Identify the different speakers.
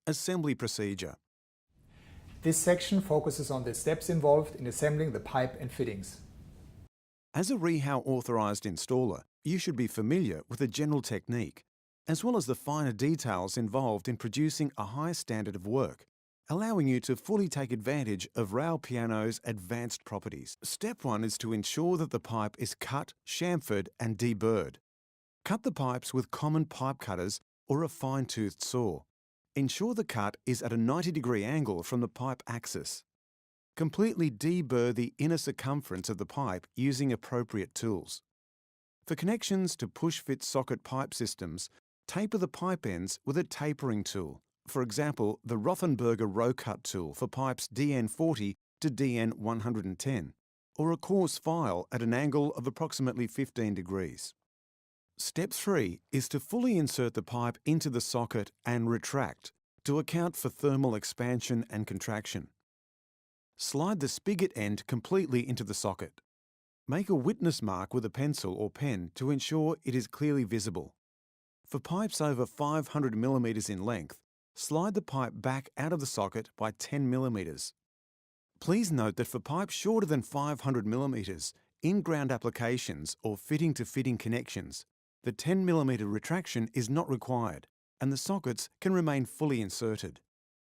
Speaker 1: Assembly procedure.
Speaker 2: This section focuses on the steps involved in assembling the pipe and fittings.
Speaker 1: As a Rehau authorised installer, you should be familiar with the general technique, as well as the finer details involved in producing a high standard of work, allowing you to fully take advantage of Raupiano's advanced properties. Step 1 is to ensure that the pipe is cut, chamfered and deburred. Cut the pipes with common pipe cutters or a fine-toothed saw. Ensure the cut is at a 90-degree angle from the pipe axis. Completely deburr the inner circumference of the pipe using appropriate tools. For connections to push-fit socket pipe systems, taper the pipe ends with a tapering tool, for example the Rothenberger row cut tool for pipes DN40 to DN110, or a coarse file at an angle of approximately 15 degrees. Step 3 is to fully insert the pipe into the socket and retract to account for thermal expansion and contraction. Slide the spigot end completely into the socket. Make a witness mark with a pencil or pen to ensure it is clearly visible. For pipes over 500 mm in length, slide the pipe back out of the socket by 10 mm. Please note that for pipes shorter than 500 mm, in-ground applications or fitting-to-fitting connections, the 10 mm retraction is not required and the sockets can remain fully inserted.